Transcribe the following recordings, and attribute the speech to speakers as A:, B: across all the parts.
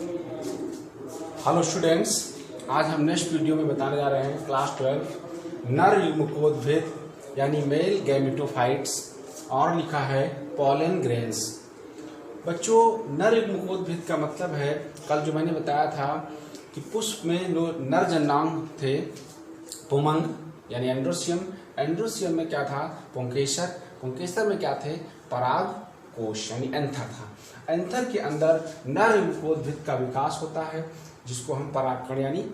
A: Hello students, आज हम next video में बताने जा रहे हैं क्लास 12 नर युग्मकोद्भिद यानी मेल गैमेटोफाइट्स और लिखा है पोलन ग्रेन्स। बच्चों, नर युग्मकोद्भिद का मतलब है, कल जो मैंने बताया था कि पुष्प में नर जन्नांग थे पुमंग यानी एंड्रोसियम, एंड्रोसियम में क्या था पुंकेसर, पुंकेसर में क्या थे पराग कोश यानी एंथर था। एंथर के अंदर नर युग्मकोद्भिद का विकास होता है जिसको हम परागकण यानी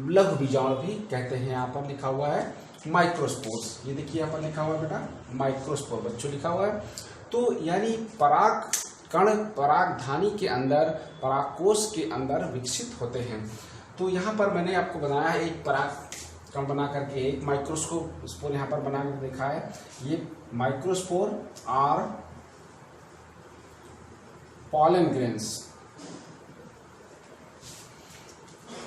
A: लघु बीजाणु भी कहते हैं। यहाँ पर लिखा हुआ है माइक्रोस्पोर्स, ये देखिए यहाँ पर लिखा हुआ है बेटा माइक्रोस्पोर बच्चों लिखा हुआ है। तो यानी पराग कण परागधानी के अंदर परागकोश के अंदर विकसित होते हैं। तो यहाँ पर मैंने आपको बनाया है एक पराग कण बना करके एक माइक्रोस्कोप स्पोर यहाँ पर बना कर देखा है। ये माइक्रोस्पोर और पोलन ग्रेन्स,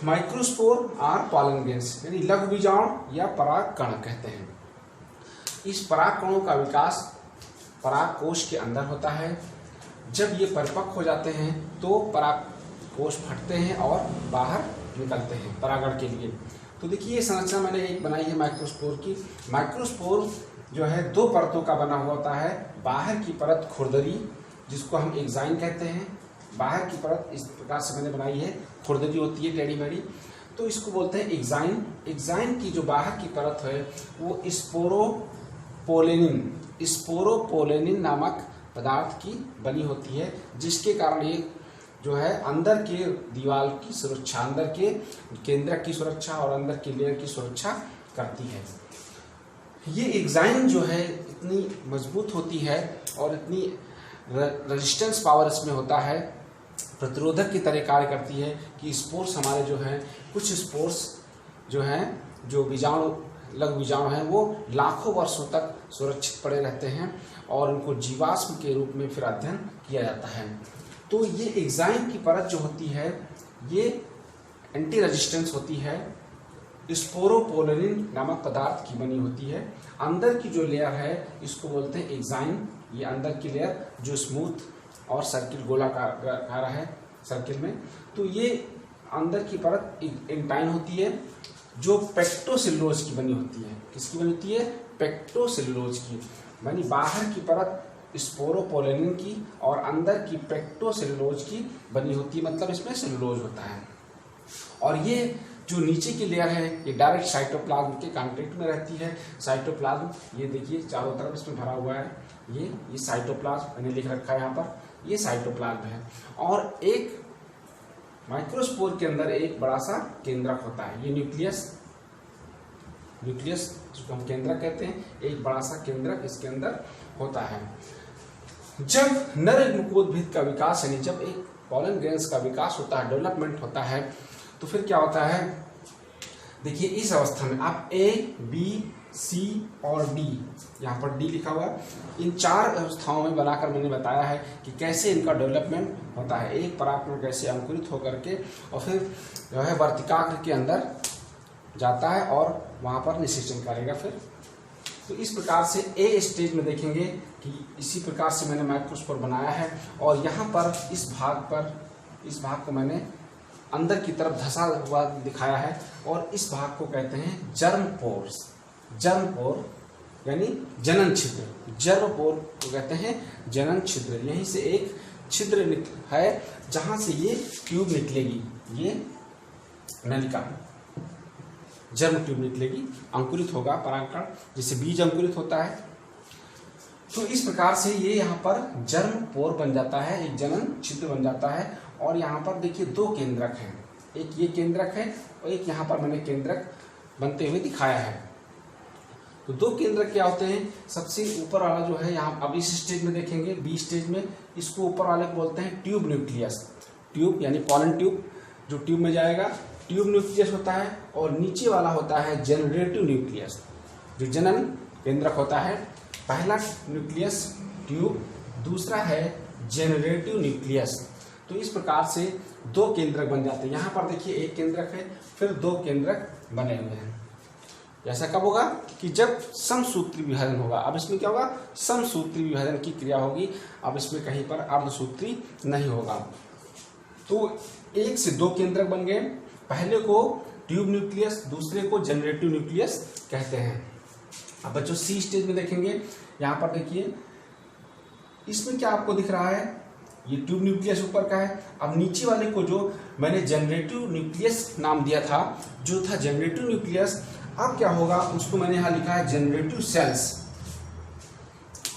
A: माइक्रोस्पोर और पोलन ग्रेन्स यानी लघु बीजाणु या पराग कण कहते हैं। इस पराग कणों का विकास पराग कोश के अंदर होता है। जब ये परिपक्व हो जाते हैं तो पराग कोश फटते हैं और बाहर निकलते हैं परागण के लिए। तो देखिए ये संरचना मैंने एक बनाई है माइक्रोस्पोर की। माइक्रोस्पोर जो है दो परतों का बना हुआ होता है। बाहर की परत खुरदरी जिसको हम एक्साइन कहते हैं, बाहर की परत इस प्रकार से मैंने बनाई है, खुरदरी होती है टेढ़ी मेढ़ी, तो इसको बोलते हैं एक्साइन। एक्साइन की जो बाहर की परत है वो स्पोरोपोलेनिन नामक पदार्थ की बनी होती है, जिसके कारण ये जो है अंदर के दीवार की सुरक्षा, अंदर के केंद्रक की सुरक्षा और अंदर के लेयर की सुरक्षा करती है। ये एक्साइन जो है इतनी मजबूत होती है और इतनी रेजिस्टेंस पावर इसमें होता है, प्रतिरोधक की तरह कार्य करती है कि स्पोर्स हमारे जो हैं, कुछ स्पोर्स जो हैं जो बीजाणु लघु बीजाणु हैं वो लाखों वर्षों तक सुरक्षित पड़े रहते हैं और उनको जीवाश्म के रूप में फिर अध्ययन किया जाता है। तो ये एक्साइन की परत जो होती है ये एंटी रेजिस्टेंस होती है, स्पोरोपोलेनिन नामक पदार्थ की बनी होती है। अंदर की जो लेयर है इसको बोलते हैं एक्साइन, ये अंदर की लेयर जो स्मूथ और सर्किल गोलाकार है सर्किल में। तो ये अंदर की परत इंटाइन होती है जो पेक्टोसेलुलोज की बनी होती है। किसकी बनी होती है? पेक्टोसेलुलोज की बनी। बाहर की परत स्पोरोपोलेनिन की और अंदर की पेक्टोसेलुलोज की बनी होती है, मतलब इसमें सेलुलोज होता है। और ये जो नीचे की लेयर है ये डायरेक्ट साइटोप्लाज्म के कांटेक्ट में रहती है। साइटोप्लाज्म ये देखिए चारों तरफ इसमें भरा हुआ है, ये साइटोप्लाज्म मैंने लिख रखा है यहाँ पर, ये साइटोप्लाज्म है। और एक माइक्रोस्पोर के अंदर एक बड़ा सा केंद्रक होता है, ये न्यूक्लियस जिसको हम केंद्रक कहते हैं, एक बड़ा सा केंद्रक इसके अंदर होता है। जब नर युग्मकोद्भिद का विकास यानी जब एक पोलन ग्रेन्स का विकास होता है, डेवलपमेंट होता है, तो फिर क्या होता है देखिए इस अवस्था में आप A, B, C और D, यहाँ पर D लिखा हुआ है, इन चार अवस्थाओं में बनाकर मैंने बताया है कि कैसे इनका डेवलपमेंट होता है। एक परागकण कैसे अंकुरित होकर के और फिर जो है वर्तिकाग्र के अंदर जाता है और वहाँ पर निषेचन करेगा। फिर तो इस प्रकार से A स्टेज में देखेंगे कि इसी प्रकार से मैंने माइक्रोस्पोर बनाया है और यहाँ पर इस भाग को मैंने अंदर की तरफ धंसा हुआ दिखाया है और इस भाग को कहते हैं जर्म पोर यानी जनन छिद्र। जर्म पोर को कहते हैं जनन छिद्र। यहीं से एक छिद्र है जहां से ये ट्यूब निकलेगी, ये नलिका जर्म ट्यूब निकलेगी, अंकुरित होगा परागकण, जिससे बीज अंकुरित होता है। तो इस प्रकार से ये यहाँ पर जर्म पोर बन जाता है, एक जनन छिद्र बन जाता है। और यहाँ पर देखिए दो केंद्रक हैं, एक ये केंद्रक है और एक यहाँ पर मैंने केंद्रक बनते हुए दिखाया है। तो दो केंद्रक क्या होते हैं? सबसे ऊपर वाला जो है यहाँ अब इस स्टेज में देखेंगे, बी स्टेज में, इसको ऊपर वाले को बोलते हैं ट्यूब न्यूक्लियस। ट्यूब यानी पोलन ट्यूब जो ट्यूब में जाएगा, ट्यूब न्यूक्लियस होता है। और नीचे वाला होता है जनरेटिव न्यूक्लियस जो जनन केंद्रक होता है। पहला न्यूक्लियस ट्यूब, दूसरा है जनरेटिव न्यूक्लियस। तो इस प्रकार से दो केंद्रक बन जाते हैं। यहाँ पर देखिए एक केंद्रक है, फिर दो केंद्रक बने हुए हैं। ऐसा कब होगा कि जब समसूत्री विभाजन होगा। अब इसमें क्या होगा? समसूत्री विभाजन की क्रिया होगी। अब इसमें कहीं पर अर्धसूत्री नहीं होगा। तो एक से दो केंद्रक बन गए। पहले को ट्यूब न्यूक्लियस, दूसरे को जनरेटिव न्यूक्लियस कहते हैं। अब बच्चों सी स्टेज में देखेंगे, यहाँ पर देखिए इसमें क्या आपको दिख रहा है, ये ट्यूब न्यूक्लियस ऊपर का है। अब नीचे वाले को जो मैंने जनरेटिव न्यूक्लियस नाम दिया था, जो था जनरेटिव न्यूक्लियस, अब क्या होगा उसको मैंने यहाँ लिखा है जनरेटिव सेल्स।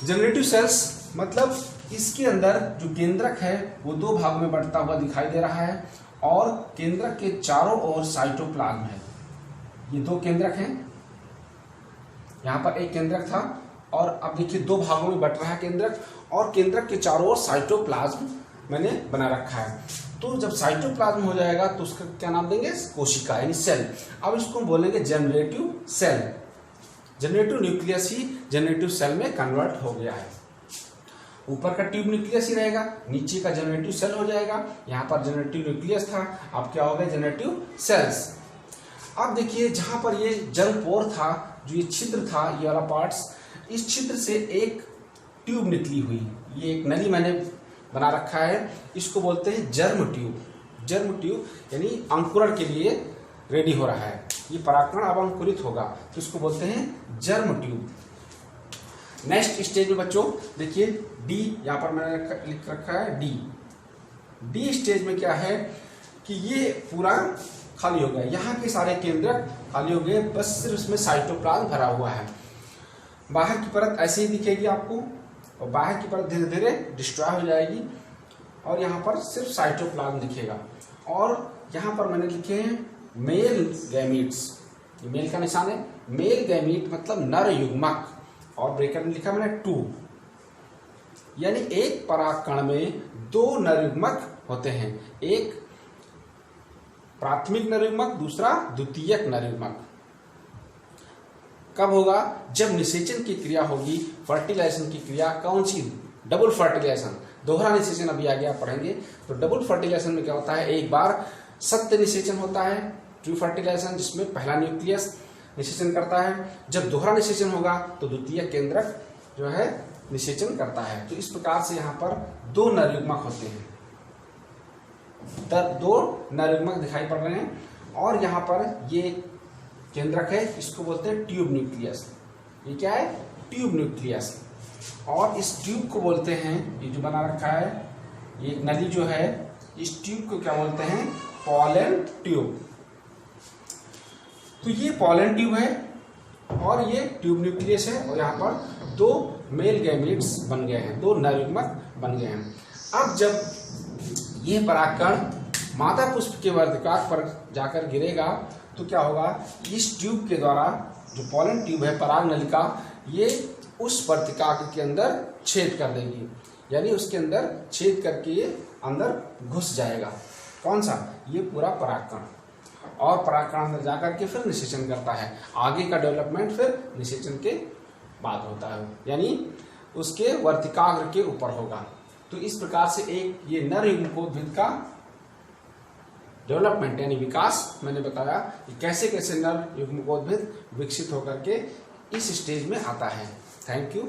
A: जनरेटिव सेल्स मतलब इसके अंदर जो केंद्रक है वो दो भाग में बढ़ता हुआ दिखाई दे रहा है और केंद्रक के चारों ओर साइटोप्लाज्म है। ये दो केंद्रक हैं, यहाँ पर एक केंद्रक था और अब देखिए दो भागों में बट रहा है केंद्रक, और केंद्रक के चारों ओर साइटोप्लाज्म मैंने बना रखा है। तो जब साइटोप्लाज्म हो जाएगा तो उसका क्या नाम देंगे, कोशिका यानी सेल। अब इसको बोलेंगे जनरेटिव सेल। जनरेटिव न्यूक्लियस ही जनरेटिव सेल में कन्वर्ट हो गया है। ऊपर का ट्यूब न्यूक्लियस ही रहेगा, नीचे का जनरेटिव सेल हो जाएगा। यहाँ पर जनरेटिव न्यूक्लियस था, अब क्या हो गया जनरेटिव सेल्स। अब देखिए जहां पर ये जलपोर था, जो ये छिद्र था, ये वाला पार्ट्स, इस छिद्र से एक ट्यूब निकली हुई, ये एक नली मैंने बना रखा है, इसको बोलते हैं जर्म ट्यूब। जर्म ट्यूब यानी अंकुरण के लिए रेडी हो रहा है, ये परागकण अब अंकुरित होगा तो इसको बोलते हैं जर्म ट्यूब। नेक्स्ट स्टेज में बच्चों देखिए डी, यहाँ पर मैंने लिख रखा है डी। डी स्टेज में क्या है कि ये पूरा खाली हो गया, यहाँ के सारे केंद्रक खाली हो गए, बस सिर्फ इसमें साइटोप्लाज्म भरा हुआ है। बाहर की परत ऐसे ही दिखेगी आपको और बाहर की परत धीरे धीरे डिस्ट्रॉय हो जाएगी और यहाँ पर सिर्फ साइटोप्लाज्म दिखेगा। और यहाँ पर मैंने लिखे हैं मेल गैमीट्स, ये मेल का निशान है। मेल गैमीट मतलब नर युग्मक, और ब्रेकेट में लिखा मैंने 2, यानी एक परागकण में दो नर युग्मक होते हैं, एक प्राथमिक नर युग्मक, दूसरा द्वितीयक नर युग्मक। कब होगा, जब निषेचन की क्रिया होगी, फर्टिलाइजेशन की क्रिया। कौन सी, डबल फर्टिलाइजेशन, दोहरा निषेचन अभी आगे आप पढ़ेंगे। तो डबल फर्टिलाइजेशन में क्या होता है, एक बार सत्य निषेचन होता है, ट्रू फर्टिलाइजेशन, जिसमें पहला न्यूक्लियस निषेचन करता है। जब दोहरा निषेचन होगा तो द्वितीय केंद्रक जो है निषेचन करता है। तो इस प्रकार से यहाँ पर दो नर युग्मक होते हैं, दो नर युग्मक दिखाई पड़ रहे हैं। और यहाँ पर ये केंद्रक है, इसको बोलते हैं ट्यूब न्यूक्लियस। ये क्या है, ट्यूब न्यूक्लियस। और इस ट्यूब को बोलते हैं, ये जो बना रखा है ये नली जो है, इस ट्यूब को क्या बोलते हैं, पॉलन ट्यूब। तो ये पॉलन ट्यूब है और ये ट्यूब न्यूक्लियस है, और यहाँ पर दो मेल गैमीट्स बन गए हैं, दो नर युग्मक बन गए हैं। अब जब ये परागकण मादा पुष्प के वर्तिकाक पर जाकर गिरेगा तो क्या होगा, इस ट्यूब के द्वारा, जो पॉलन ट्यूब है पराग नलिका, ये उस वर्तिकाक के अंदर छेद कर देगी, यानी उसके अंदर छेद करके ये अंदर घुस जाएगा। कौन सा, ये पूरा परागकण। और परागकण अंदर जाकर के फिर निषेचन करता है। आगे का डेवलपमेंट फिर निषेचन के बाद होता है, यानी उसके वर्तिकाग्र के ऊपर होगा। तो इस प्रकार से एक ये नर युग्मकोद्भिद का डेवलपमेंट यानी विकास मैंने बताया कि कैसे कैसे नर युग्मकोद्भिद विकसित होकर के इस स्टेज में आता है। Thank you.